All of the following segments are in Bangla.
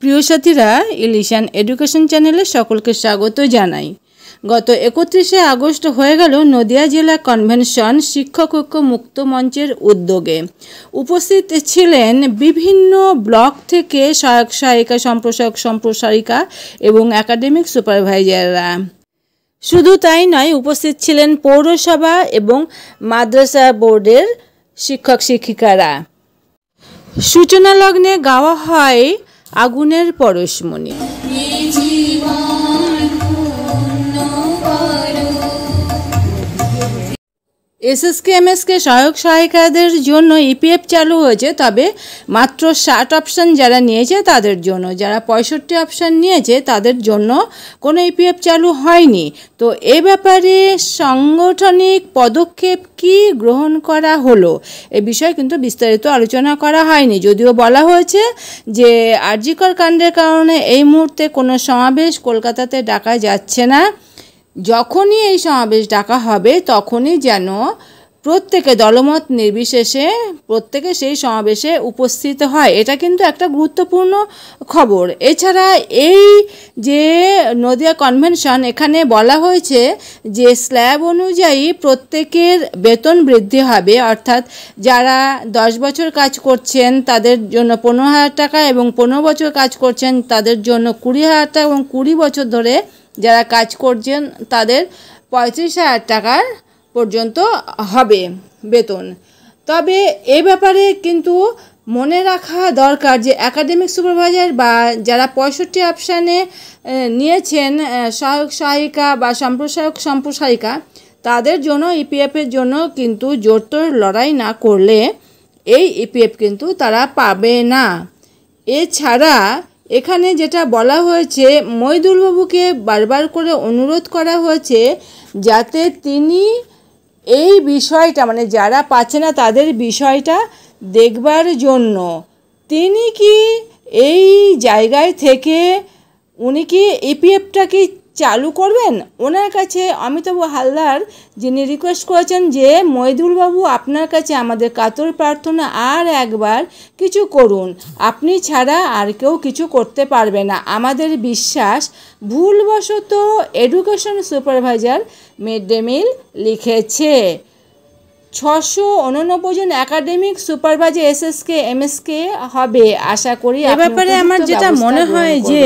প্রিয় সাথীরা, ইলিশান এডুকেশন চ্যানেলে সকলকে স্বাগত জানাই। গত 31শে আগস্ট হয়ে গেল নদিয়া জেলা কনভেনশন শিক্ষক ঐক্য মুক্ত মঞ্চের উদ্যোগে। উপস্থিত ছিলেন বিভিন্ন ব্লক থেকে সহায়ক সহায়িকা, সম্প্রসারক সম্প্রসারিকা এবং একাডেমিক সুপারভাইজাররা। শুধু তাই নয়, উপস্থিত ছিলেন পৌরসভা এবং মাদ্রাসা বোর্ডের শিক্ষক শিক্ষিকারা। সূচনা লগ্নে গাওয়া হয় আগুনের পরশমণি। এসএসকে এমএসকে সহায়ক সহায়িকাদের জন্য ইপিএফ চালু হয়েছে, তবে মাত্র 60 অপশান যারা নিয়েছে তাদের জন্য। যারা 65 অপশান নিয়েছে তাদের জন্য কোনো ইপিএফ চালু হয়নি। তো এ ব্যাপারে সাংগঠনিক পদক্ষেপ কি গ্রহণ করা হলো এ বিষয়ে কিন্তু বিস্তারিত আলোচনা করা হয়নি। যদিও বলা হয়েছে যে আরজিকর কাণ্ডের কারণে এই মুহূর্তে কোনো সমাবেশ কলকাতাতে ডাকা যাচ্ছে না। যখনই এই সমাবেশ ডাকা হবে তখনই যেন প্রত্যেকে দলমত নির্বিশেষে প্রত্যেকে সেই সমাবেশে উপস্থিত হয়। এটা কিন্তু একটা গুরুত্বপূর্ণ খবর। এছাড়া এই যে নদিয়া কনভেনশন, এখানে বলা হয়েছে যে স্ল্যাব অনুযায়ী প্রত্যেকের বেতন বৃদ্ধি হবে। অর্থাৎ যারা 10 বছর কাজ করছেন তাদের জন্য 15,000 টাকা এবং 15 বছর কাজ করছেন তাদের জন্য 20,000 টাকা এবং 20 বছর ধরে যারা কাজ করছেন তাদের 35,000 টাকার পর্যন্ত হবে বেতন। তবে এ ব্যাপারে কিন্তু মনে রাখা দরকার যে একাডেমিক সুপারভাইজার বা যারা 65 অপশানে নিয়েছেন সহায়ক সহায়িকা বা সম্প্রসারক সম্প্রসারিকা, তাদের জন্য ইপিএফের জন্য কিন্তু জোরতোর লড়াই না করলে এই ইপিএফ কিন্তু তারা পাবে না। এছাড়া এখানে যেটা বলা হয়েছে, মইদুলবাবুকে বারবার করে অনুরোধ করা হয়েছে যাতে তিনি এই বিষয়টা মানে যারা পাচ্ছে না তাদের বিষয়টা দেখবার জন্য তিনি কি এই জায়গায় থেকে উনি কি ইপিএফটা কি চালু করবেন। ওনার কাছে অমিতাভ হালদার যিনি রিকোয়েস্ট করেছেন যে মইদুলবাবু আপনার কাছে আমাদের কাতর প্রার্থনা, আর একবার কিছু করুন, আপনি ছাড়া আর কেউ কিছু করতে পারবে না। আমাদের বিশ্বাস ভুলবশত education supervisor mid day meal লিখেছে। 689 জন একাডেমিক সুপারভাইজার এসএসকে এমএসকে হবে আশা করি। এ ব্যাপারে আমার যেটা মনে হয় যে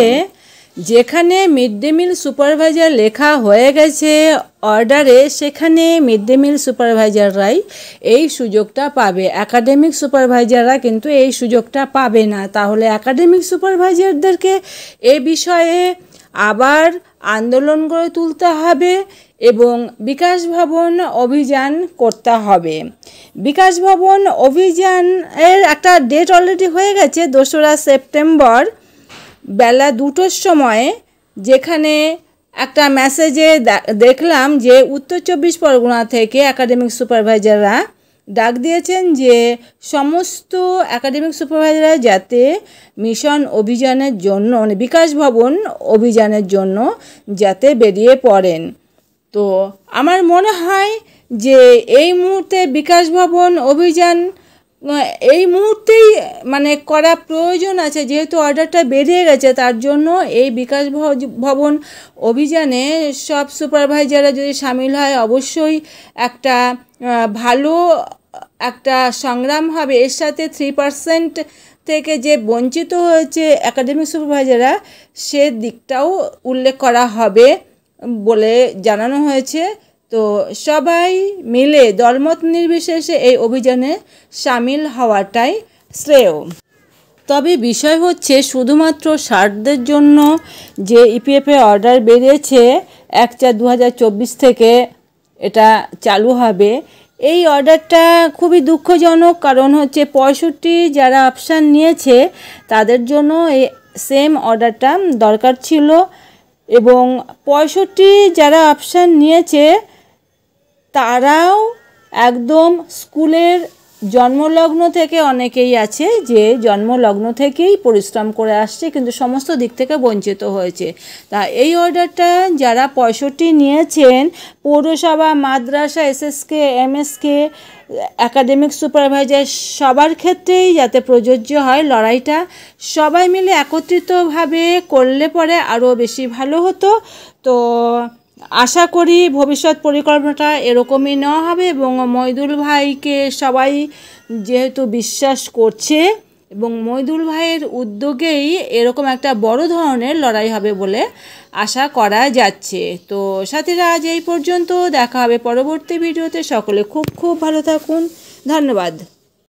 যেখানে মিড ডে মিল সুপারভাইজার লেখা হয়ে গেছে অর্ডারে, সেখানে মিড ডে মিল সুপারভাইজাররাই এই সুযোগটা পাবে, একাডেমিক সুপারভাইজাররা কিন্তু এই সুযোগটা পাবে না। তাহলে একাডেমিক সুপারভাইজারদেরকে এ বিষয়ে আবার আন্দোলন গড়ে তুলতে হবে এবং বিকাশ ভবন অভিযান করতে হবে। বিকাশ ভবন অভিযানের একটা ডেট অলরেডি হয়ে গেছে, 2রা সেপ্টেম্বর বেলা 2টোর সময়, যেখানে একটা মেসেজে দেখলাম যে উত্তর 24 পরগনা থেকে একাডেমিক সুপারভাইজাররা ডাক দিয়েছেন যে সমস্ত একাডেমিক সুপারভাইজাররা যাতে মিশন অভিযানের জন্য মানে বিকাশ ভবন অভিযানের জন্য যাতে বেরিয়ে পড়েন। তো আমার মনে হয় যে এই মুহূর্তে বিকাশ ভবন অভিযান এই মুহূর্তেই মানে করা প্রয়োজন আছে, যেহেতু অর্ডারটা বেরিয়ে গেছে। তার জন্য এই বিকাশ ভবন অভিযানে সব সুপারভাইজাররা যদি সামিল হয় অবশ্যই একটা ভালো একটা সংগ্রাম হবে। এর সাথে 3% থেকে যে বঞ্চিত হয়েছে একাডেমিক সুপারভাইজাররা সে দিকটাও উল্লেখ করা হবে বলে জানানো হয়েছে। তো সবাই মিলে দলমত নির্বিশেষে এই অভিযানে সামিল হওয়াটাই শ্রেয়। তবে বিষয় হচ্ছে শুধুমাত্র ষাটদের জন্য যে ইপিএফের অর্ডার বেরিয়েছে 1/4/2024 থেকে এটা চালু হবে, এই অর্ডারটা খুবই দুঃখজনক। কারণ হচ্ছে 65 যারা অপশান নিয়েছে তাদের জন্য এই সেম অর্ডারটা দরকার ছিল এবং 65 যারা অপশান নিয়েছে তারাও একদম স্কুলের জন্মলগ্ন থেকে অনেকেই আছে যে জন্মলগ্ন থেকেই পরিশ্রম করে আসছে কিন্তু সমস্ত দিক থেকে বঞ্চিত হয়েছে। তা এই অর্ডারটা যারা 65 নিয়েছেন পৌরসভা, মাদ্রাসা, এসএসকে, এমএসকে, একাডেমিক সুপারভাইজার সবার ক্ষেত্রেই যাতে প্রযোজ্য হয়। লড়াইটা সবাই মিলে একত্রিতভাবে করলে পরে আরও বেশি ভালো হতো। তো আশা করি ভবিষ্যৎ পরিকল্পনাটা এরকমই নেওয়া হবে এবং মইদুল ভাইকে সবাই যেহেতু বিশ্বাস করছে এবং মইদুল ভাইয়ের উদ্যোগেই এরকম একটা বড় ধরনের লড়াই হবে বলে আশা করা যাচ্ছে। তো সাথীরা আজ এই পর্যন্ত, দেখা হবে পরবর্তী ভিডিওতে। সকলে খুব খুব ভালো থাকুন, ধন্যবাদ।